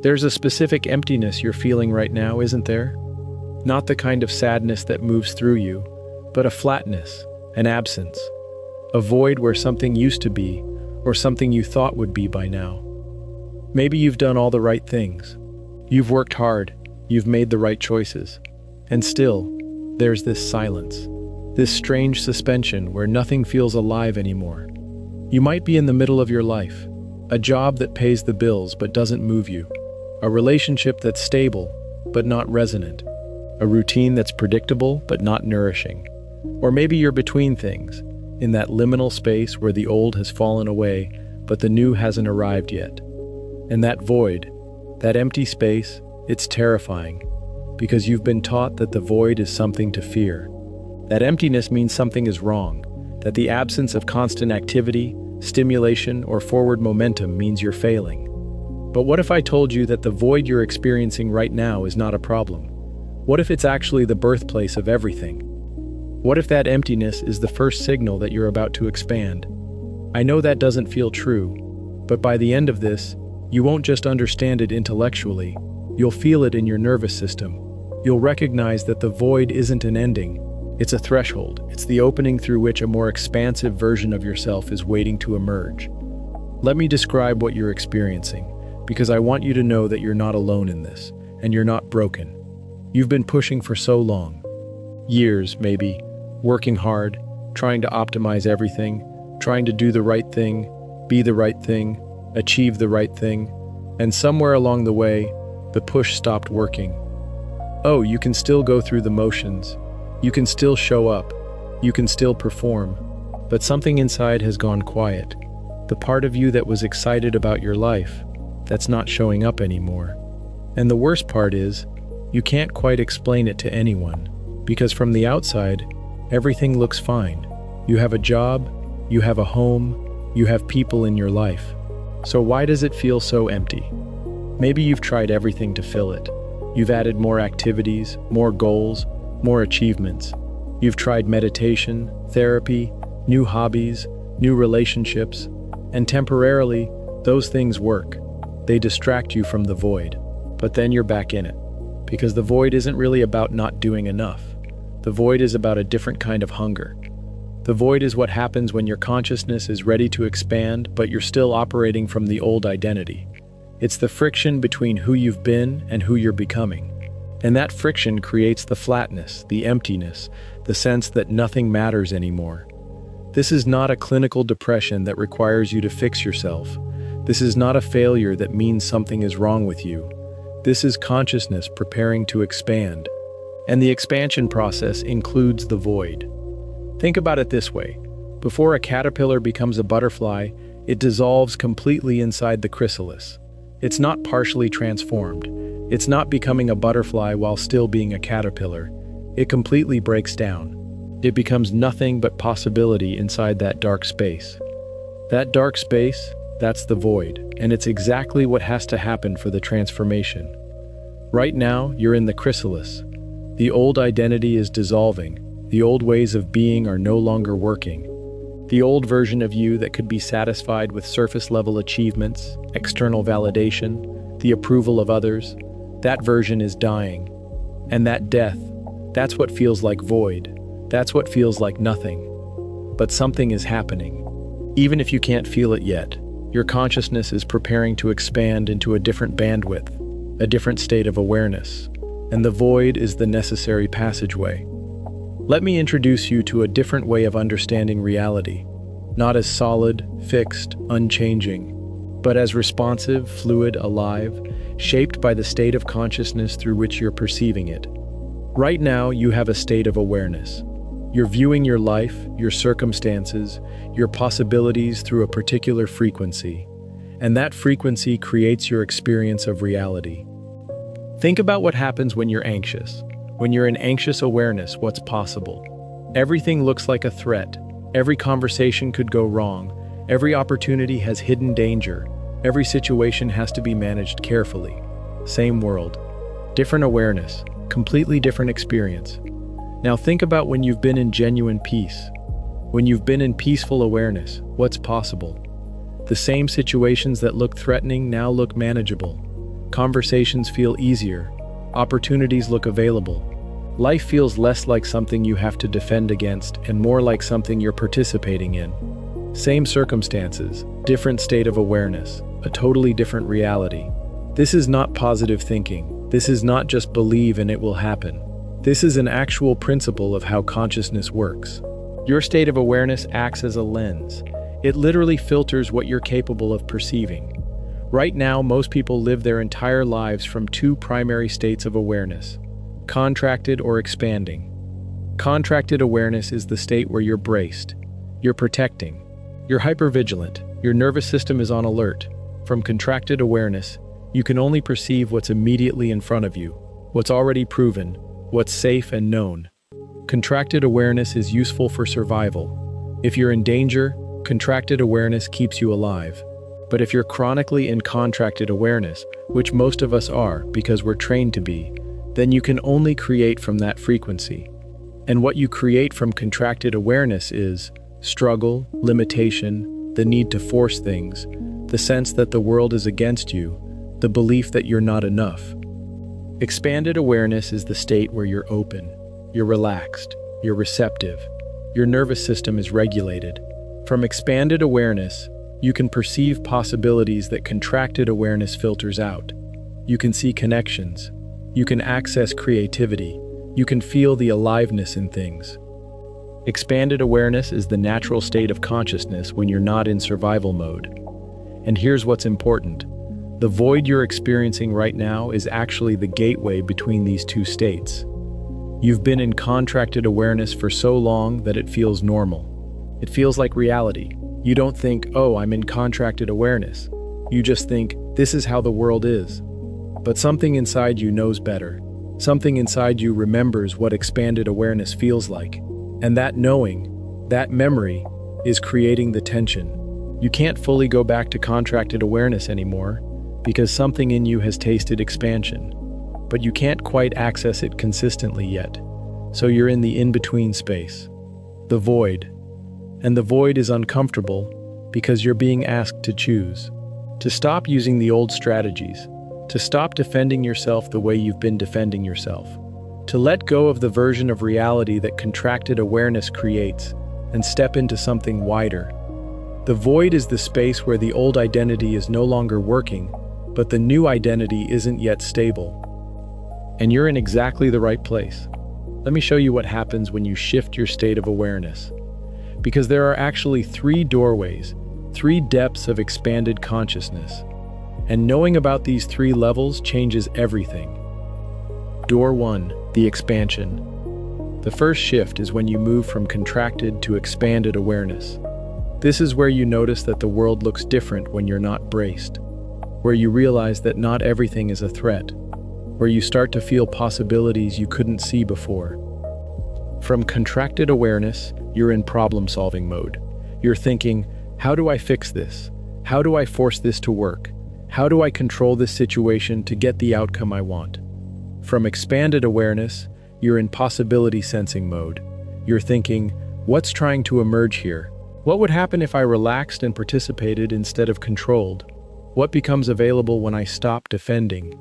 There's a specific emptiness you're feeling right now, isn't there? Not the kind of sadness that moves through you, but a flatness, an absence, a void where something used to be, or something you thought would be by now. Maybe you've done all the right things. You've worked hard, you've made the right choices. And still, there's this silence, this strange suspension where nothing feels alive anymore. You might be in the middle of your life, a job that pays the bills but doesn't move you, a relationship that's stable but not resonant, a routine that's predictable but not nourishing. Or maybe you're between things, in that liminal space where the old has fallen away but the new hasn't arrived yet. And that void, that empty space, it's terrifying, because you've been taught that the void is something to fear. That emptiness means something is wrong, that the absence of constant activity, stimulation, or forward momentum means you're failing. But what if I told you that the void you're experiencing right now is not a problem? What if it's actually the birthplace of everything? What if that emptiness is the first signal that you're about to expand? I know that doesn't feel true, but by the end of this, you won't just understand it intellectually, you'll feel it in your nervous system. You'll recognize that the void isn't an ending, it's a threshold. It's the opening through which a more expansive version of yourself is waiting to emerge. Let me describe what you're experiencing, because I want you to know that you're not alone in this, and you're not broken. You've been pushing for so long. Years, maybe, working hard, trying to optimize everything, trying to do the right thing, be the right thing, achieve the right thing, and somewhere along the way, the push stopped working. Oh, you can still go through the motions. You can still show up. You can still perform. But something inside has gone quiet. The part of you that was excited about your life, that's not showing up anymore. And the worst part is, you can't quite explain it to anyone, because from the outside, everything looks fine. You have a job, you have a home, you have people in your life. So why does it feel so empty? Maybe you've tried everything to fill it. You've added more activities, more goals, more achievements. You've tried meditation, therapy, new hobbies, new relationships, and temporarily, those things work. They distract you from the void, but then you're back in it. Because the void isn't really about not doing enough. The void is about a different kind of hunger. The void is what happens when your consciousness is ready to expand, but you're still operating from the old identity. It's the friction between who you've been and who you're becoming. And that friction creates the flatness, the emptiness, the sense that nothing matters anymore. This is not a clinical depression that requires you to fix yourself. This is not a failure that means something is wrong with you. This is consciousness preparing to expand. And the expansion process includes the void. Think about it this way. Before a caterpillar becomes a butterfly, it dissolves completely inside the chrysalis. It's not partially transformed. It's not becoming a butterfly while still being a caterpillar. It completely breaks down. It becomes nothing but possibility inside that dark space. That dark space, that's the void, and it's exactly what has to happen for the transformation. Right now, you're in the chrysalis. The old identity is dissolving. The old ways of being are no longer working. The old version of you that could be satisfied with surface-level achievements, external validation, the approval of others, that version is dying. And that death, that's what feels like void. That's what feels like nothing. But something is happening. Even if you can't feel it yet, your consciousness is preparing to expand into a different bandwidth, a different state of awareness. And the void is the necessary passageway. Let me introduce you to a different way of understanding reality, not as solid, fixed, unchanging, but as responsive, fluid, alive, shaped by the state of consciousness through which you're perceiving it. Right now, you have a state of awareness. You're viewing your life, your circumstances, your possibilities through a particular frequency, and that frequency creates your experience of reality. Think about what happens when you're anxious. When you're in anxious awareness, what's possible? Everything looks like a threat. Every conversation could go wrong. Every opportunity has hidden danger. Every situation has to be managed carefully. Same world. Different awareness. Completely different experience. Now think about when you've been in genuine peace. When you've been in peaceful awareness, what's possible? The same situations that look threatening now look manageable. Conversations feel easier. Opportunities look available. Life feels less like something you have to defend against and more like something you're participating in. Same circumstances, different state of awareness, a totally different reality. This is not positive thinking. This is not just believe and it will happen. This is an actual principle of how consciousness works. Your state of awareness acts as a lens. It literally filters what you're capable of perceiving. Right now, most people live their entire lives from two primary states of awareness: contracted or expanding. Contracted awareness is the state where you're braced, you're protecting, you're hypervigilant, your nervous system is on alert. From contracted awareness, you can only perceive what's immediately in front of you, what's already proven, what's safe and known. Contracted awareness is useful for survival. If you're in danger, contracted awareness keeps you alive. But if you're chronically in contracted awareness, which most of us are because we're trained to be, then you can only create from that frequency. And what you create from contracted awareness is struggle, limitation, the need to force things, the sense that the world is against you, the belief that you're not enough. Expanded awareness is the state where you're open, you're relaxed, you're receptive, your nervous system is regulated. From expanded awareness, you can perceive possibilities that contracted awareness filters out. You can see connections. You can access creativity. You can feel the aliveness in things. Expanded awareness is the natural state of consciousness when you're not in survival mode. And here's what's important. The void you're experiencing right now is actually the gateway between these two states. You've been in contracted awareness for so long that it feels normal. It feels like reality. You don't think, oh, I'm in contracted awareness. You just think, this is how the world is. But something inside you knows better. Something inside you remembers what expanded awareness feels like. And that knowing, that memory, is creating the tension. You can't fully go back to contracted awareness anymore because something in you has tasted expansion. But you can't quite access it consistently yet. So you're in the in-between space. The void. And the void is uncomfortable because you're being asked to choose. To stop using the old strategies. To stop defending yourself the way you've been defending yourself. To let go of the version of reality that contracted awareness creates and step into something wider. The void is the space where the old identity is no longer working, but the new identity isn't yet stable. And you're in exactly the right place. Let me show you what happens when you shift your state of awareness. Because there are actually 3 doorways, 3 depths of expanded consciousness. And knowing about these 3 levels changes everything. Door 1, the expansion. The first shift is when you move from contracted to expanded awareness. This is where you notice that the world looks different when you're not braced, where you realize that not everything is a threat, where you start to feel possibilities you couldn't see before. From contracted awareness, you're in problem-solving mode. You're thinking, how do I fix this? How do I force this to work? How do I control this situation to get the outcome I want? From expanded awareness, you're in possibility sensing mode. You're thinking, what's trying to emerge here? What would happen if I relaxed and participated instead of controlled? What becomes available when I stop defending?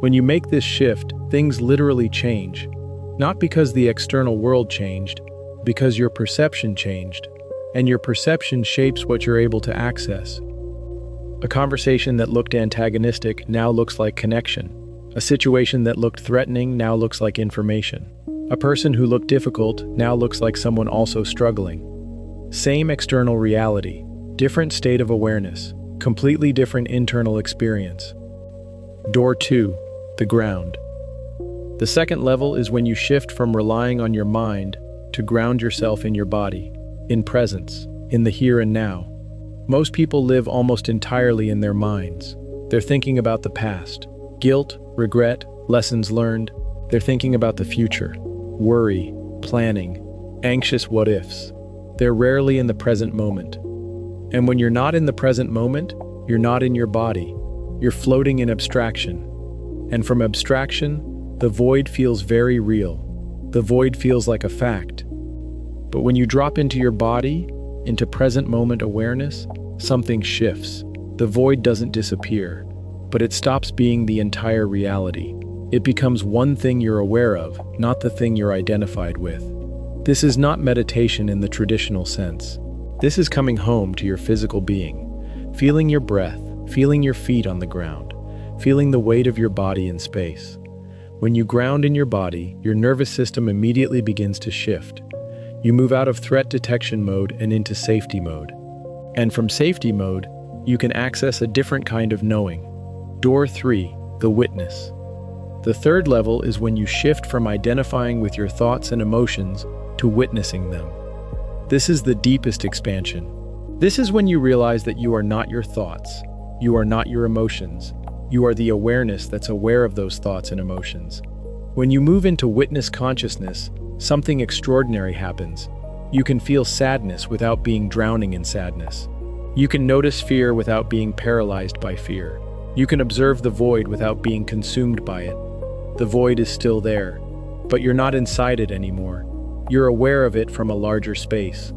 When you make this shift, things literally change. Not because the external world changed, because your perception changed. And your perception shapes what you're able to access. A conversation that looked antagonistic now looks like connection. A situation that looked threatening now looks like information. A person who looked difficult now looks like someone also struggling. Same external reality, different state of awareness, completely different internal experience. Door 2, the ground. The second level is when you shift from relying on your mind to ground yourself in your body, in presence, in the here and now. Most people live almost entirely in their minds. They're thinking about the past, guilt, regret, lessons learned. They're thinking about the future, worry, planning, anxious what-ifs. They're rarely in the present moment. And when you're not in the present moment, you're not in your body. You're floating in abstraction. And from abstraction, the void feels very real. The void feels like a fact. But when you drop into your body, into present moment awareness, something shifts. The void doesn't disappear. but it stops being the entire reality. It becomes one thing you're aware of, not the thing you're identified with. This is not meditation in the traditional sense. This is coming home to your physical being, feeling your breath, feeling your feet on the ground, feeling the weight of your body in space. When you ground in your body, your nervous system immediately begins to shift. You move out of threat detection mode and into safety mode. And from safety mode, you can access a different kind of knowing. Door 3, the witness. The third level is when you shift from identifying with your thoughts and emotions to witnessing them. This is the deepest expansion. This is when you realize that you are not your thoughts. You are not your emotions. You are the awareness that's aware of those thoughts and emotions. When you move into witness consciousness, something extraordinary happens. You can feel sadness without being drowning in sadness. You can notice fear without being paralyzed by fear. You can observe the void without being consumed by it. The void is still there, but you're not inside it anymore. You're aware of it from a larger space.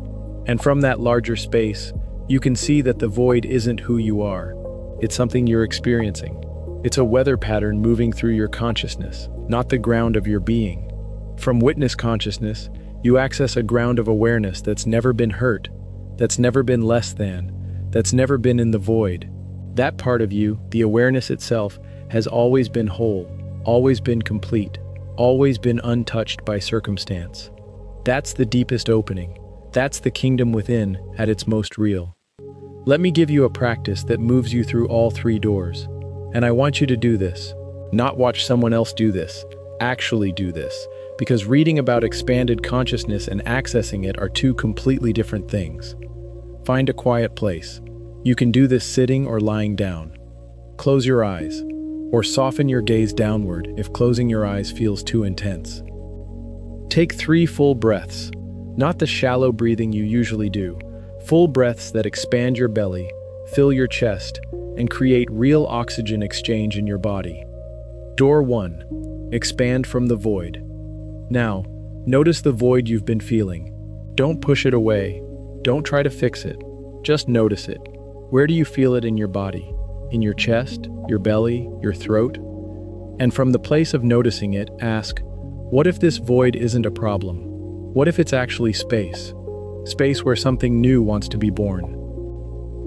And from that larger space, you can see that the void isn't who you are. It's something you're experiencing. It's a weather pattern moving through your consciousness, not the ground of your being. From witness consciousness, you access a ground of awareness that's never been hurt, that's never been less than, that's never been in the void. That part of you, the awareness itself, has always been whole, always been complete, always been untouched by circumstance. That's the deepest opening. That's the kingdom within at its most real. Let me give you a practice that moves you through all 3 doors. And I want you to do this. Not watch someone else do this. Actually do this. Because reading about expanded consciousness and accessing it are 2 completely different things. Find a quiet place. You can do this sitting or lying down. Close your eyes, or soften your gaze downward if closing your eyes feels too intense. Take 3 full breaths, not the shallow breathing you usually do. Full breaths that expand your belly, fill your chest, and create real oxygen exchange in your body. Door 1. Expand from the void. Now, notice the void you've been feeling. Don't push it away. Don't try to fix it. Just notice it. Where do you feel it in your body? In your chest, your belly, your throat? And from the place of noticing it, ask, what if this void isn't a problem? What if it's actually space? Space where something new wants to be born.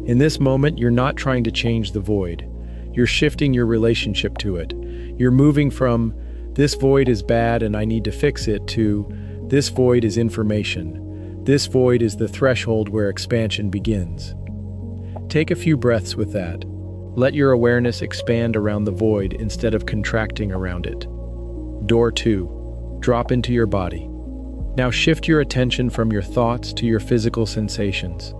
In this moment, you're not trying to change the void. You're shifting your relationship to it. You're moving from, this void is bad and I need to fix it, to, this void is information. This void is the threshold where expansion begins. Take a few breaths with that. Let your awareness expand around the void instead of contracting around it. Door 2. Drop into your body. Now shift your attention from your thoughts to your physical sensations.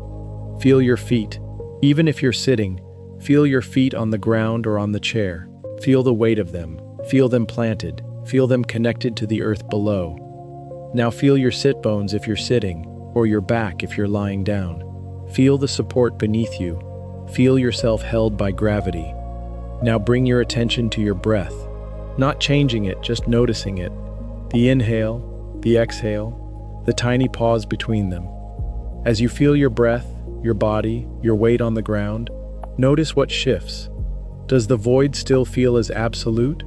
Feel your feet. Even if you're sitting, feel your feet on the ground or on the chair. Feel the weight of them. Feel them planted. Feel them connected to the earth below. Now feel your sit bones if you're sitting, or your back if you're lying down. Feel the support beneath you. Feel yourself held by gravity. Now bring your attention to your breath. Not changing it, just noticing it. The inhale, the exhale, the tiny pause between them. As you feel your breath, your body, your weight on the ground, notice what shifts. Does the void still feel as absolute?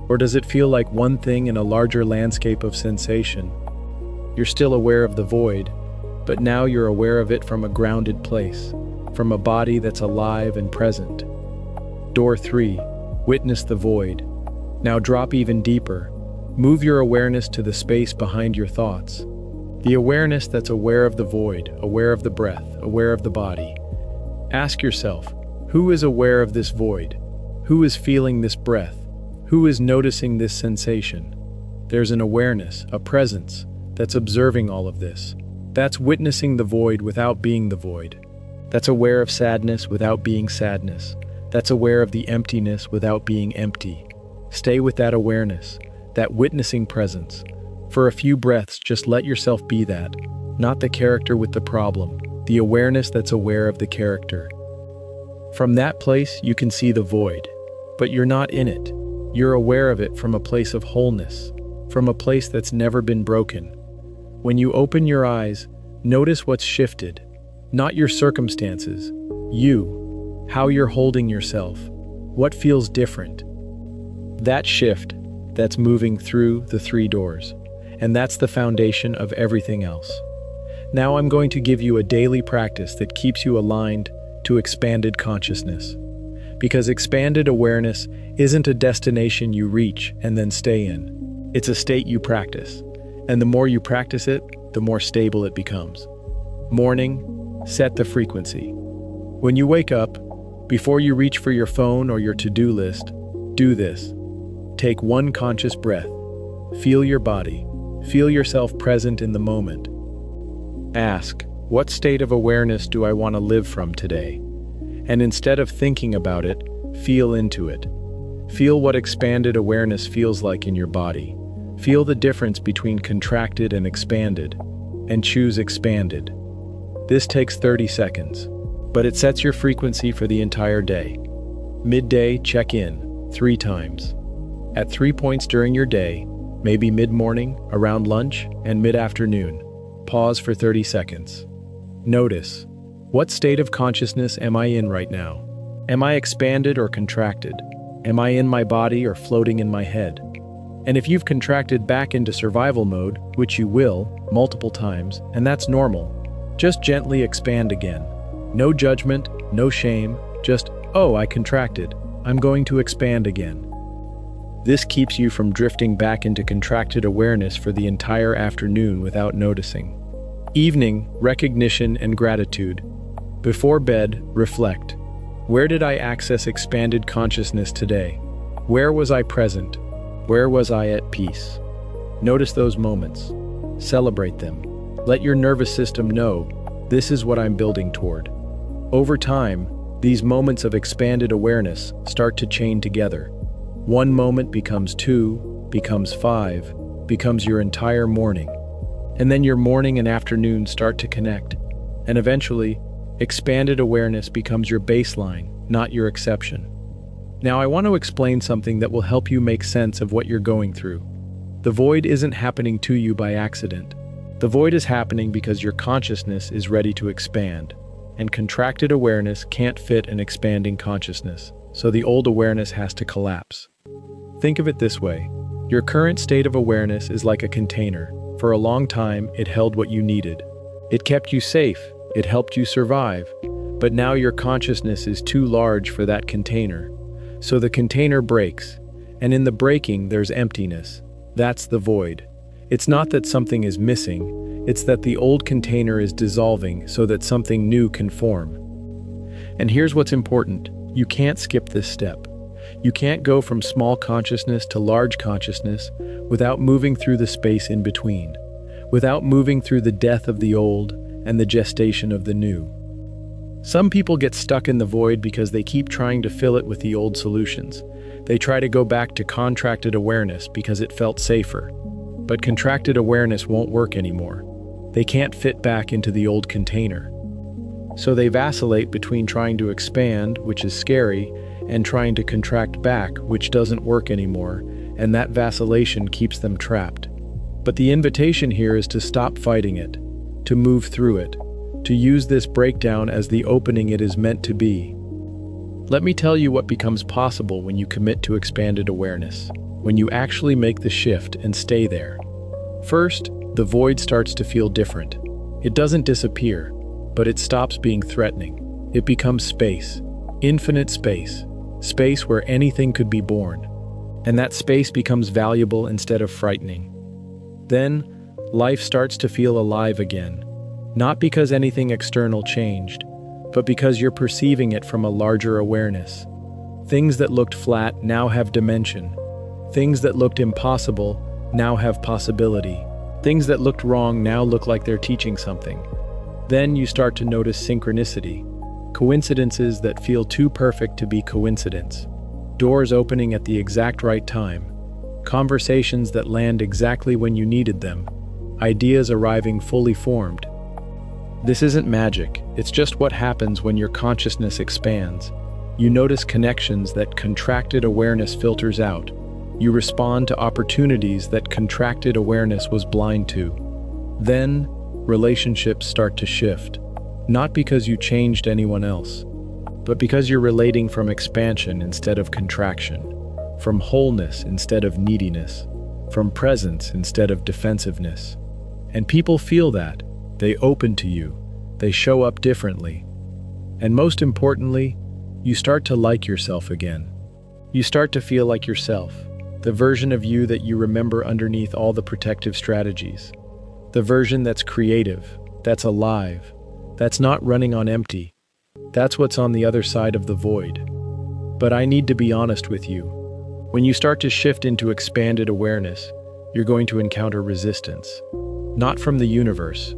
Or does it feel like one thing in a larger landscape of sensation? You're still aware of the void, but now you're aware of it from a grounded place, from a body that's alive and present. Door 3. Witness the void. Now drop even deeper. Move your awareness to the space behind your thoughts. The awareness that's aware of the void, aware of the breath, aware of the body. Ask yourself, who is aware of this void? Who is feeling this breath? Who is noticing this sensation? There's an awareness, a presence, that's observing all of this. That's witnessing the void without being the void. That's aware of sadness without being sadness. That's aware of the emptiness without being empty. Stay with that awareness, that witnessing presence. For a few breaths, just let yourself be that, not the character with the problem, the awareness that's aware of the character. From that place, you can see the void, but you're not in it. You're aware of it from a place of wholeness, from a place that's never been broken. When you open your eyes, notice what's shifted, not your circumstances, you, how you're holding yourself, What feels different? That shift, that's moving through the 3 doors. And that's the foundation of everything else. Now I'm going to give you a daily practice that keeps you aligned to expanded consciousness. Because expanded awareness isn't a destination you reach and then stay in. It's a state you practice. And the more you practice it, the more stable it becomes. Morning, set the frequency. When you wake up, before you reach for your phone or your to-do list, do this. Take 1 conscious breath. Feel your body. Feel yourself present in the moment. Ask, what state of awareness do I want to live from today? And instead of thinking about it, feel into it. Feel what expanded awareness feels like in your body. Feel the difference between contracted and expanded, and choose expanded. This takes 30 seconds, but it sets your frequency for the entire day. Midday, check in 3 times. At 3 points during your day, maybe mid-morning, around lunch, and mid-afternoon. Pause for 30 seconds. Notice, what state of consciousness am I in right now? Am I expanded or contracted? Am I in my body or floating in my head? And if you've contracted back into survival mode, which you will, multiple times, and that's normal, just gently expand again. No judgment, no shame, just, oh, I contracted. I'm going to expand again. This keeps you from drifting back into contracted awareness for the entire afternoon without noticing. Evening, recognition and gratitude. Before bed, reflect. Where did I access expanded consciousness today? Where was I present? Where was I at peace? Notice those moments. Celebrate them. Let your nervous system know, this is what I'm building toward. Over time, these moments of expanded awareness start to chain together. 1 moment becomes 2, becomes 5, becomes your entire morning. And then your morning and afternoon start to connect. And eventually, expanded awareness becomes your baseline, not your exception. Now I want to explain something that will help you make sense of what you're going through. The void isn't happening to you by accident. The void is happening because your consciousness is ready to expand. And contracted awareness can't fit an expanding consciousness, so the old awareness has to collapse. Think of it this way. Your current state of awareness is like a container. For a long time, it held what you needed. It kept you safe. It helped you survive. But now your consciousness is too large for that container. So the container breaks. And in the breaking, there's emptiness. That's the void. It's not that something is missing. It's that the old container is dissolving so that something new can form. And here's what's important. You can't skip this step. You can't go from small consciousness to large consciousness without moving through the space in between, without moving through the death of the old and the gestation of the new. Some people get stuck in the void because they keep trying to fill it with the old solutions. They try to go back to contracted awareness because it felt safer. But contracted awareness won't work anymore. They can't fit back into the old container. So they vacillate between trying to expand, which is scary, and trying to contract back, which doesn't work anymore, and that vacillation keeps them trapped. But the invitation here is to stop fighting it, to move through it, to use this breakdown as the opening it is meant to be. Let me tell you what becomes possible when you commit to expanded awareness, when you actually make the shift and stay there. First, the void starts to feel different. It doesn't disappear, but it stops being threatening. It becomes space, infinite space, space where anything could be born. And that space becomes valuable instead of frightening. Then, life starts to feel alive again, not because anything external changed, but because you're perceiving it from a larger awareness. Things that looked flat now have dimension. Things that looked impossible now have possibility. Things that looked wrong now look like they're teaching something. Then you start to notice synchronicity, coincidences that feel too perfect to be coincidence, doors opening at the exact right time, conversations that land exactly when you needed them, ideas arriving fully formed. This isn't magic, it's just what happens when your consciousness expands. You notice connections that contracted awareness filters out. You respond to opportunities that contracted awareness was blind to. Then, relationships start to shift. Not because you changed anyone else, but because you're relating from expansion instead of contraction, from wholeness instead of neediness, from presence instead of defensiveness. And people feel that. They open to you. They show up differently. And most importantly, you start to like yourself again. You start to feel like yourself, the version of you that you remember underneath all the protective strategies. The version that's creative, that's alive, that's not running on empty. That's what's on the other side of the void. But I need to be honest with you. When you start to shift into expanded awareness, you're going to encounter resistance. Not from the universe,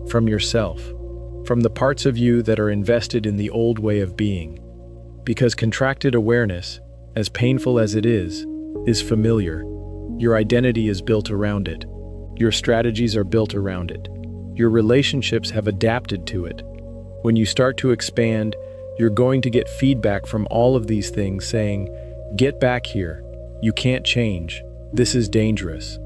from yourself, from the parts of you that are invested in the old way of being. Because contracted awareness, as painful as it is familiar. Your identity is built around it. Your strategies are built around it. Your relationships have adapted to it. When you start to expand, you're going to get feedback from all of these things saying, "Get back here. You can't change. This is dangerous."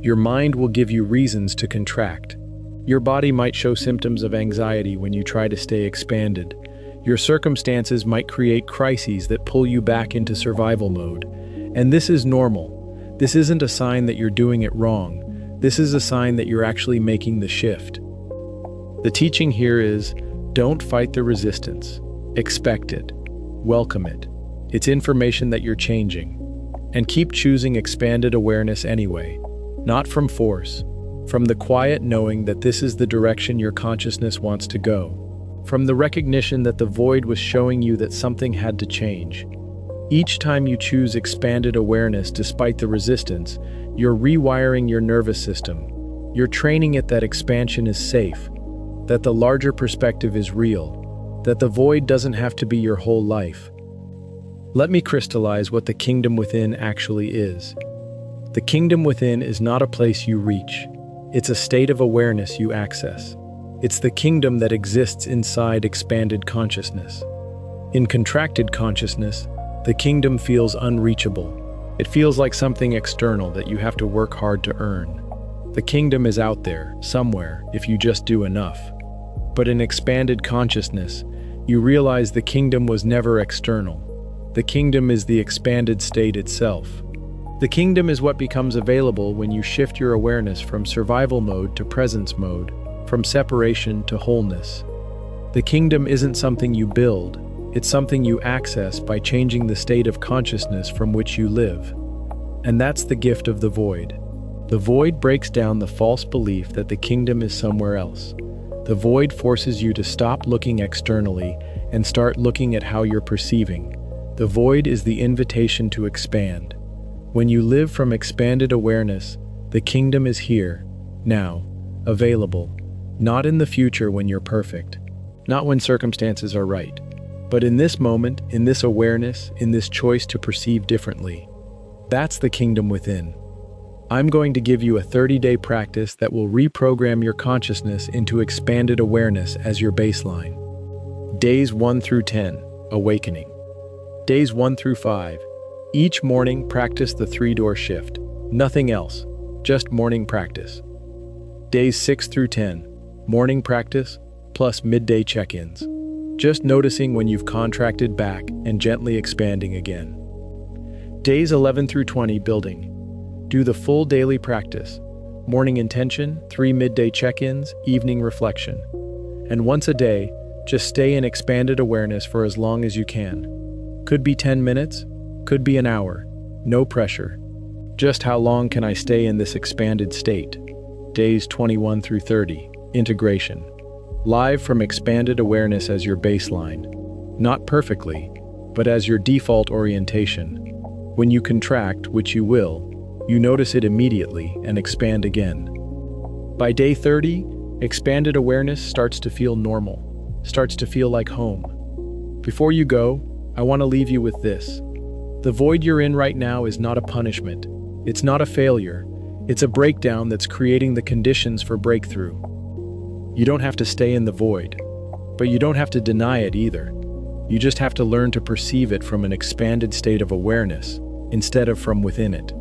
Your mind will give you reasons to contract. Your body might show symptoms of anxiety when you try to stay expanded. Your circumstances might create crises that pull you back into survival mode. And this is normal. This isn't a sign that you're doing it wrong. This is a sign that you're actually making the shift. The teaching here is, don't fight the resistance. Expect it. Welcome it. It's information that you're changing. And keep choosing expanded awareness anyway. Not from force. From the quiet knowing that this is the direction your consciousness wants to go. From the recognition that the void was showing you that something had to change. Each time you choose expanded awareness despite the resistance, you're rewiring your nervous system. You're training it that expansion is safe, that the larger perspective is real, that the void doesn't have to be your whole life. Let me crystallize what the kingdom within actually is. The kingdom within is not a place you reach. It's a state of awareness you access. It's the kingdom that exists inside expanded consciousness. In contracted consciousness, the kingdom feels unreachable. It feels like something external that you have to work hard to earn. The kingdom is out there, somewhere, if you just do enough. But in expanded consciousness, you realize the kingdom was never external. The kingdom is the expanded state itself. The kingdom is what becomes available when you shift your awareness from survival mode to presence mode, from separation to wholeness. The kingdom isn't something you build, it's something you access by changing the state of consciousness from which you live. And that's the gift of the void. The void breaks down the false belief that the kingdom is somewhere else. The void forces you to stop looking externally and start looking at how you're perceiving. The void is the invitation to expand. When you live from expanded awareness, the kingdom is here, now, available, not in the future when you're perfect, not when circumstances are right, but in this moment, in this awareness, in this choice to perceive differently. That's the kingdom within. I'm going to give you a 30-day practice that will reprogram your consciousness into expanded awareness as your baseline. Days 1 through 10, awakening. Days 1 through 5, each morning practice the 3-door shift. Nothing else, just morning practice. Days 6 through 10, morning practice plus midday check-ins. Just noticing when you've contracted back and gently expanding again. Days 11 through 20, building. Do the full daily practice. Morning intention, 3 midday check-ins, evening reflection. And once a day, just stay in expanded awareness for as long as you can. Could be 10 minutes, could be an hour. No pressure. Just how long can I stay in this expanded state? Days 21 through 30, integration. Live from expanded awareness as your baseline. Not perfectly, but as your default orientation. When you contract, which you will, you notice it immediately and expand again. By day 30, expanded awareness starts to feel normal, starts to feel like home. Before you go, I want to leave you with this. The void you're in right now is not a punishment. It's not a failure. It's a breakdown that's creating the conditions for breakthrough. You don't have to stay in the void, but you don't have to deny it either. You just have to learn to perceive it from an expanded state of awareness, instead of from within it.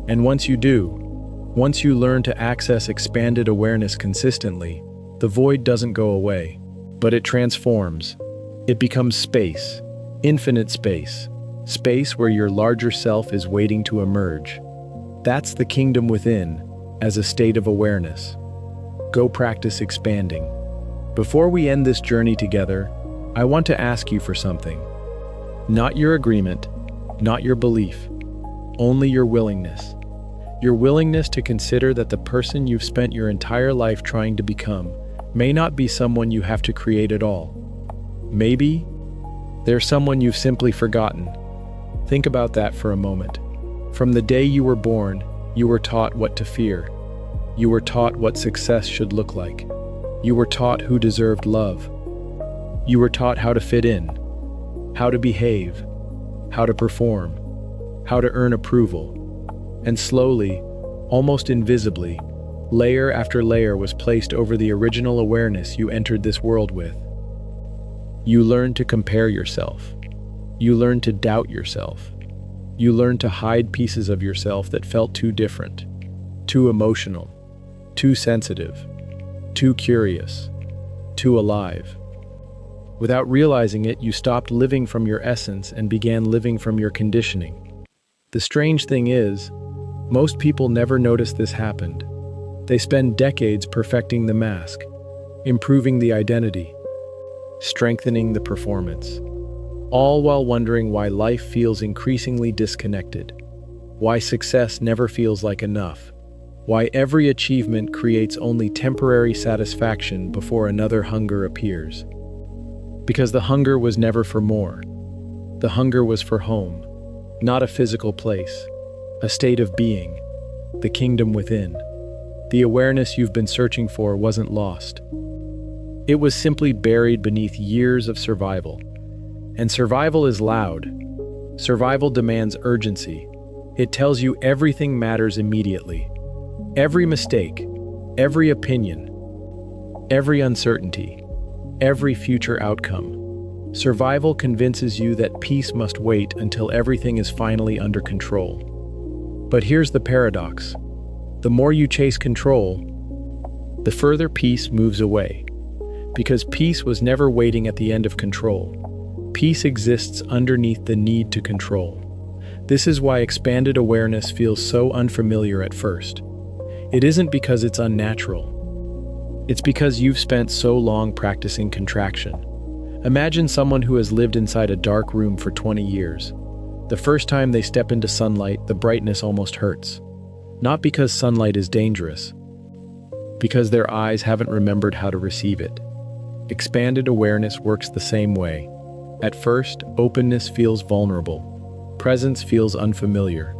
And once you do, once you learn to access expanded awareness consistently, the void doesn't go away, but it transforms. It becomes space, infinite space, space where your larger self is waiting to emerge. That's the kingdom within, as a state of awareness. Go practice expanding. Before we end this journey together, I want to ask you for something. Not your agreement, not your belief, only your willingness. Your willingness to consider that the person you've spent your entire life trying to become may not be someone you have to create at all. Maybe they're someone you've simply forgotten. Think about that for a moment. From the day you were born, you were taught what to fear. You were taught what success should look like. You were taught who deserved love. You were taught how to fit in, how to behave, how to perform, how to earn approval. And slowly, almost invisibly, layer after layer was placed over the original awareness you entered this world with. You learned to compare yourself. You learned to doubt yourself. You learned to hide pieces of yourself that felt too different, too emotional, too sensitive, too curious, too alive. Without realizing it, you stopped living from your essence and began living from your conditioning. The strange thing is, most people never notice this happened. They spend decades perfecting the mask, improving the identity, strengthening the performance, all while wondering why life feels increasingly disconnected, why success never feels like enough, why every achievement creates only temporary satisfaction before another hunger appears. Because the hunger was never for more. The hunger was for home, not a physical place, a state of being, the kingdom within. The awareness you've been searching for wasn't lost. It was simply buried beneath years of survival. And survival is loud. Survival demands urgency. It tells you everything matters immediately. Every mistake, every opinion, every uncertainty, every future outcome. Survival convinces you that peace must wait until everything is finally under control. But here's the paradox. The more you chase control, the further peace moves away. Because peace was never waiting at the end of control. Peace exists underneath the need to control. This is why expanded awareness feels so unfamiliar at first. It isn't because it's unnatural. It's because you've spent so long practicing contraction. Imagine someone who has lived inside a dark room for 20 years. The first time they step into sunlight, the brightness almost hurts. Not because sunlight is dangerous, because their eyes haven't remembered how to receive it. Expanded awareness works the same way. At first, openness feels vulnerable. Presence feels unfamiliar.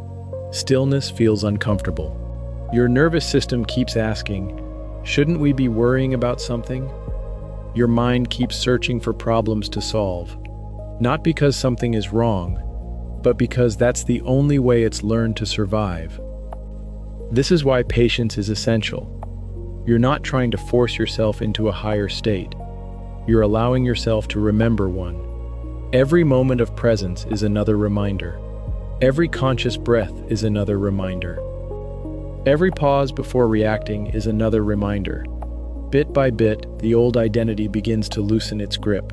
Stillness feels uncomfortable. Your nervous system keeps asking, shouldn't we be worrying about something? Your mind keeps searching for problems to solve. Not because something is wrong, but because that's the only way it's learned to survive. This is why patience is essential. You're not trying to force yourself into a higher state. You're allowing yourself to remember one. Every moment of presence is another reminder. Every conscious breath is another reminder. Every pause before reacting is another reminder. Bit by bit, the old identity begins to loosen its grip,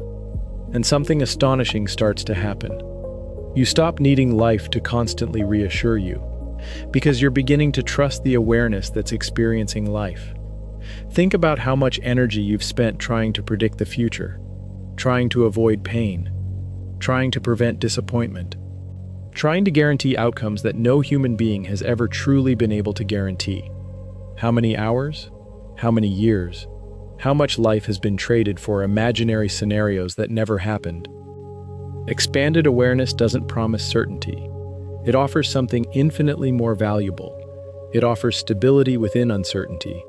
and something astonishing starts to happen. You stop needing life to constantly reassure you, because you're beginning to trust the awareness that's experiencing life. Think about how much energy you've spent trying to predict the future, trying to avoid pain, trying to prevent disappointment, trying to guarantee outcomes that no human being has ever truly been able to guarantee. How many hours? How many years? How much life has been traded for imaginary scenarios that never happened? Expanded awareness doesn't promise certainty. It offers something infinitely more valuable. It offers stability within uncertainty.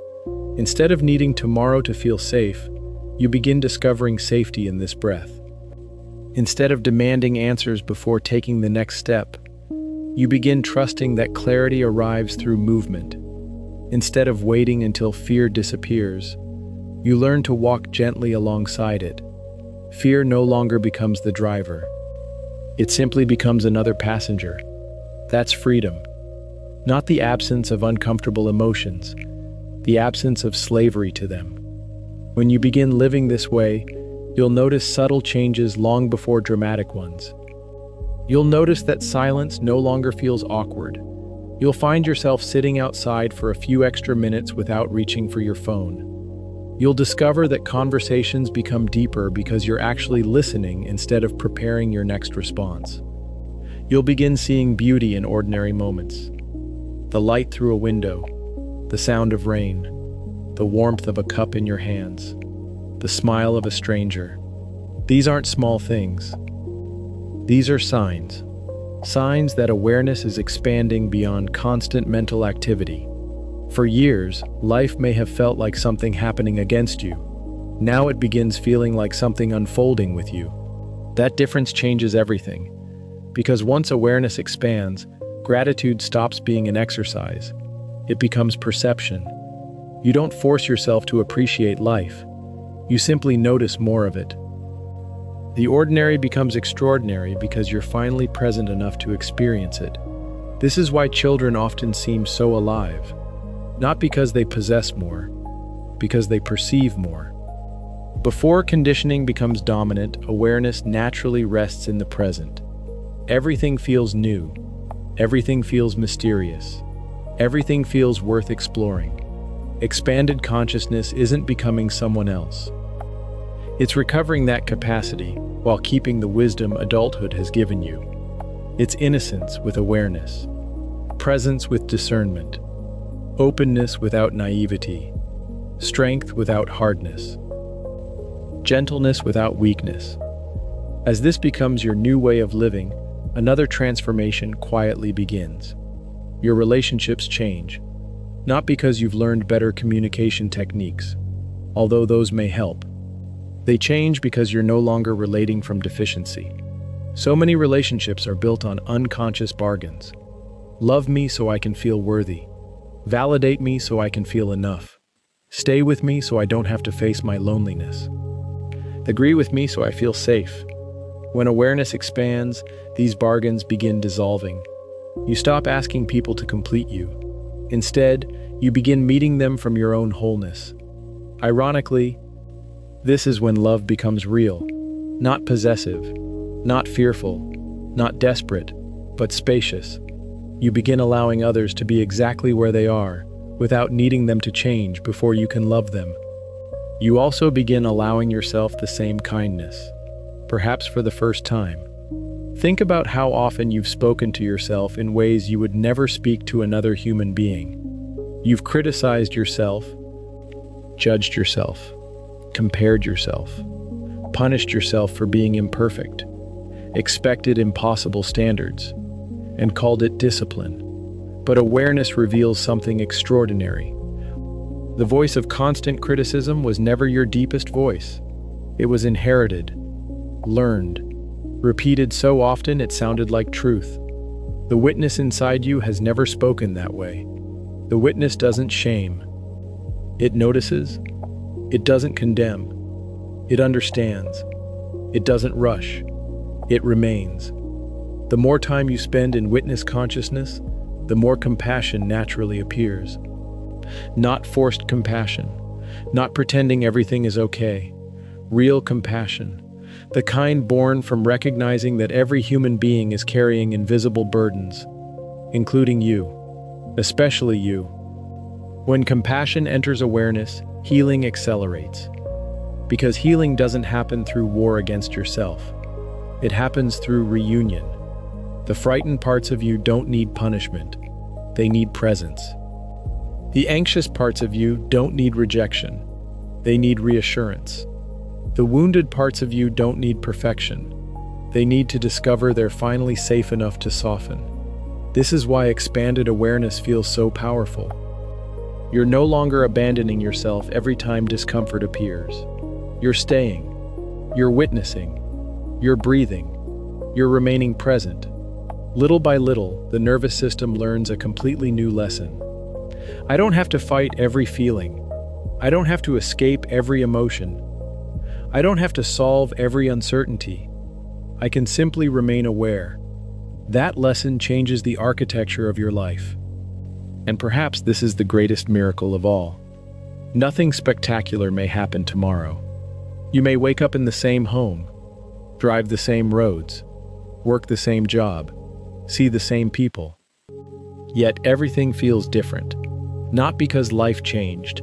Instead of needing tomorrow to feel safe, you begin discovering safety in this breath. Instead of demanding answers before taking the next step, you begin trusting that clarity arrives through movement. Instead of waiting until fear disappears, you learn to walk gently alongside it. Fear no longer becomes the driver. It simply becomes another passenger. That's freedom. Not the absence of uncomfortable emotions, the absence of slavery to them. When you begin living this way, You'll notice subtle changes long before dramatic ones. You'll notice that silence no longer feels awkward. You'll find yourself sitting outside for a few extra minutes without reaching for your phone. You'll discover that conversations become deeper because you're actually listening instead of preparing your next response. You'll begin seeing beauty in ordinary moments. The light through a window, the sound of rain, the warmth of a cup in your hands, the smile of a stranger. These aren't small things. These are signs. Signs that awareness is expanding beyond constant mental activity. For years, life may have felt like something happening against you. Now it begins feeling like something unfolding with you. That difference changes everything. Because once awareness expands, gratitude stops being an exercise. It becomes perception. You don't force yourself to appreciate life. You simply notice more of it. The ordinary becomes extraordinary because you're finally present enough to experience it. This is why children often seem so alive. Not because they possess more, because they perceive more. Before conditioning becomes dominant, awareness naturally rests in the present. Everything feels new. Everything feels mysterious. Everything feels worth exploring. Expanded consciousness isn't becoming someone else. It's recovering that capacity while keeping the wisdom adulthood has given you. It's innocence with awareness, presence with discernment, openness without naivety, strength without hardness, gentleness without weakness. As this becomes your new way of living, another transformation quietly begins. Your relationships change, not because you've learned better communication techniques, although those may help. They change because you're no longer relating from deficiency. So many relationships are built on unconscious bargains. Love me so I can feel worthy. Validate me so I can feel enough. Stay with me so I don't have to face my loneliness. Agree with me so I feel safe. When awareness expands, these bargains begin dissolving. You stop asking people to complete you. Instead, you begin meeting them from your own wholeness. Ironically, this is when love becomes real, not possessive, not fearful, not desperate, but spacious. You begin allowing others to be exactly where they are, without needing them to change before you can love them. You also begin allowing yourself the same kindness, perhaps for the first time. Think about how often you've spoken to yourself in ways you would never speak to another human being. You've criticized yourself, judged yourself, compared yourself, punished yourself for being imperfect, expected impossible standards, and called it discipline. But awareness reveals something extraordinary. The voice of constant criticism was never your deepest voice. It was inherited, learned, repeated so often it sounded like truth. The witness inside you has never spoken that way. The witness doesn't shame. It notices. It doesn't condemn. It understands. It doesn't rush. It remains. The more time you spend in witness consciousness, the more compassion naturally appears. Not forced compassion, not pretending everything is okay. Real compassion, the kind born from recognizing that every human being is carrying invisible burdens, including you, especially you. When compassion enters awareness, healing accelerates. Because healing doesn't happen through war against yourself. It happens through reunion. The frightened parts of you don't need punishment. They need presence. The anxious parts of you don't need rejection. They need reassurance. The wounded parts of you don't need perfection. They need to discover they're finally safe enough to soften. This is why expanded awareness feels so powerful. You're no longer abandoning yourself every time discomfort appears. You're staying. You're witnessing. You're breathing. You're remaining present. Little by little, the nervous system learns a completely new lesson. I don't have to fight every feeling. I don't have to escape every emotion. I don't have to solve every uncertainty. I can simply remain aware. That lesson changes the architecture of your life. And perhaps this is the greatest miracle of all. Nothing spectacular may happen tomorrow. You may wake up in the same home, drive the same roads, work the same job, see the same people. Yet everything feels different, not because life changed,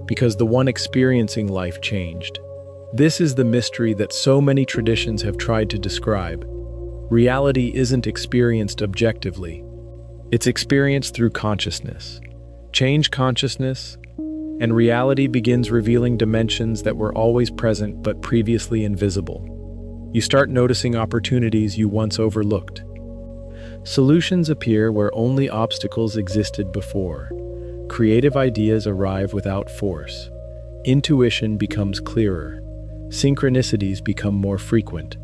because the one experiencing life changed. This is the mystery that so many traditions have tried to describe. Reality isn't experienced objectively. It's experienced through consciousness. Change consciousness, and reality begins revealing dimensions that were always present but previously invisible. You start noticing opportunities you once overlooked. Solutions appear where only obstacles existed before. Creative ideas arrive without force. Intuition becomes clearer. Synchronicities become more frequent.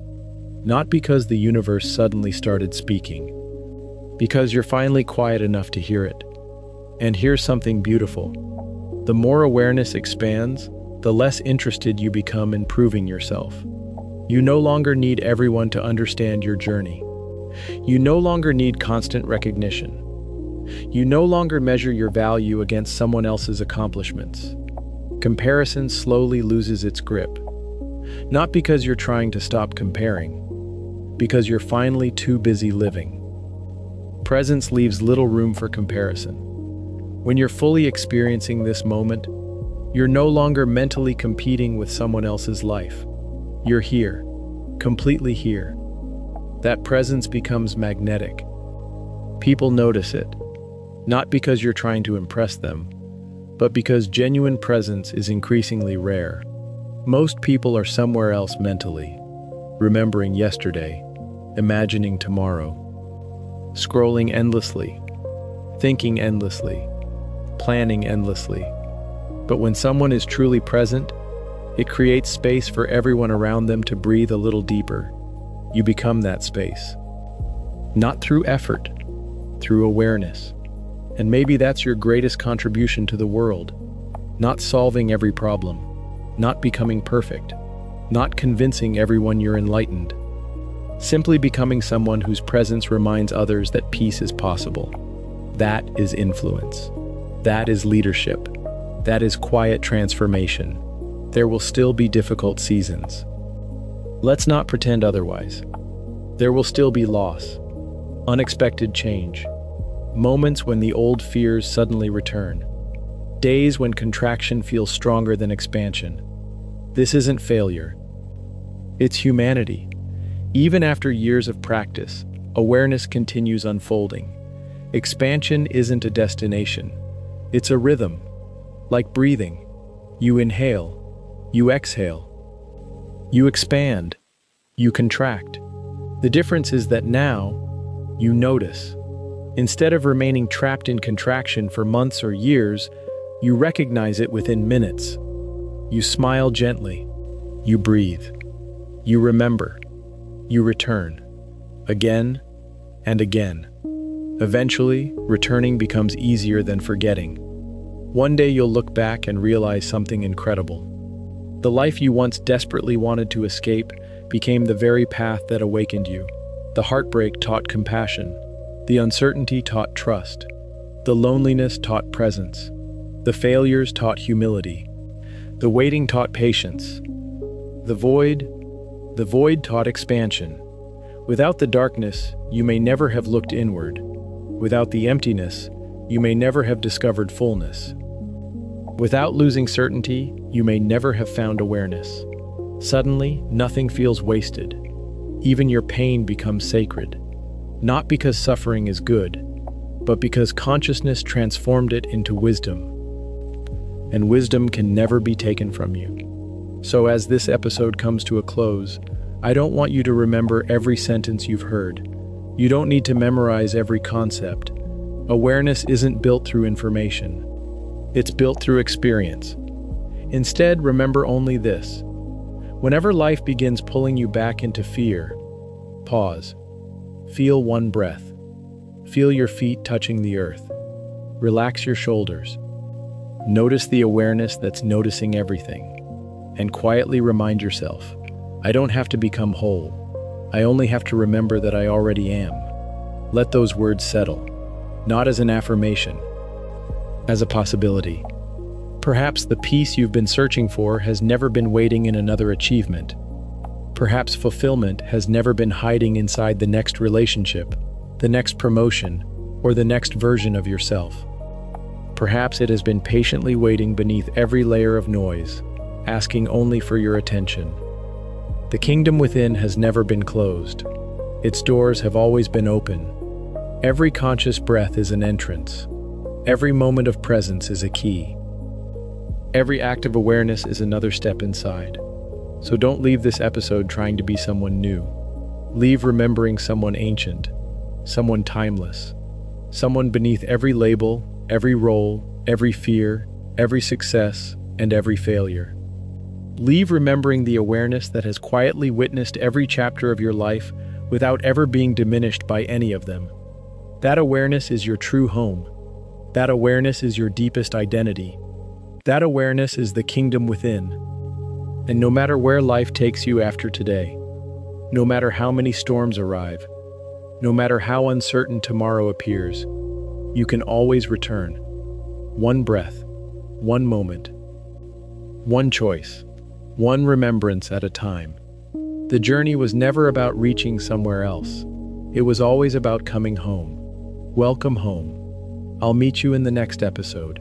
Not because the universe suddenly started speaking, because you're finally quiet enough to hear it. And here's something beautiful. The more awareness expands, the less interested you become in proving yourself. You no longer need everyone to understand your journey. You no longer need constant recognition. You no longer measure your value against someone else's accomplishments. Comparison slowly loses its grip. Not because you're trying to stop comparing, because you're finally too busy living. Presence leaves little room for comparison. When you're fully experiencing this moment, you're no longer mentally competing with someone else's life. You're here, completely here. That presence becomes magnetic. People notice it, not because you're trying to impress them, but because genuine presence is increasingly rare. Most people are somewhere else mentally, remembering yesterday, imagining tomorrow, scrolling endlessly, thinking endlessly, planning endlessly. But when someone is truly present, it creates space for everyone around them to breathe a little deeper. You become that space. Not through effort, through awareness. And maybe that's your greatest contribution to the world. Not solving every problem, not becoming perfect, not convincing everyone you're enlightened. Simply becoming someone whose presence reminds others that peace is possible. That is influence. That is leadership. That is quiet transformation. There will still be difficult seasons. Let's not pretend otherwise. There will still be loss, unexpected change, moments when the old fears suddenly return, days when contraction feels stronger than expansion. This isn't failure. It's humanity. Even after years of practice, awareness continues unfolding. Expansion isn't a destination. It's a rhythm, like breathing. You inhale, you exhale, you expand, you contract. The difference is that now, you notice. Instead of remaining trapped in contraction for months or years, you recognize it within minutes. You smile gently, you breathe, you remember, you return, again and again. Eventually, returning becomes easier than forgetting. One day you'll look back and realize something incredible. The life you once desperately wanted to escape became the very path that awakened you. The heartbreak taught compassion. The uncertainty taught trust. The loneliness taught presence. The failures taught humility. The waiting taught patience. The void taught expansion. Without the darkness, you may never have looked inward. Without the emptiness, you may never have discovered fullness. Without losing certainty, you may never have found awareness. Suddenly, nothing feels wasted. Even your pain becomes sacred. Not because suffering is good, but because consciousness transformed it into wisdom. And wisdom can never be taken from you. So as this episode comes to a close, I don't want you to remember every sentence you've heard. You don't need to memorize every concept. Awareness isn't built through information. It's built through experience. Instead, remember only this. Whenever life begins pulling you back into fear, pause. Feel one breath. Feel your feet touching the earth. Relax your shoulders. Notice the awareness that's noticing everything. And quietly remind yourself, I don't have to become whole. I only have to remember that I already am. Let those words settle, not as an affirmation, as a possibility. Perhaps the peace you've been searching for has never been waiting in another achievement. Perhaps fulfillment has never been hiding inside the next relationship, the next promotion, or the next version of yourself. Perhaps it has been patiently waiting beneath every layer of noise, asking only for your attention. The kingdom within has never been closed. Its doors have always been open. Every conscious breath is an entrance. Every moment of presence is a key. Every act of awareness is another step inside. So don't leave this episode trying to be someone new. Leave remembering someone ancient, someone timeless, someone beneath every label, every role, every fear, every success, and every failure. Leave remembering the awareness that has quietly witnessed every chapter of your life without ever being diminished by any of them. That awareness is your true home. That awareness is your deepest identity. That awareness is the kingdom within. And no matter where life takes you after today, no matter how many storms arrive, no matter how uncertain tomorrow appears, you can always return. One breath, one moment, one choice, one remembrance at a time. The journey was never about reaching somewhere else. It was always about coming home. Welcome home. I'll meet you in the next episode.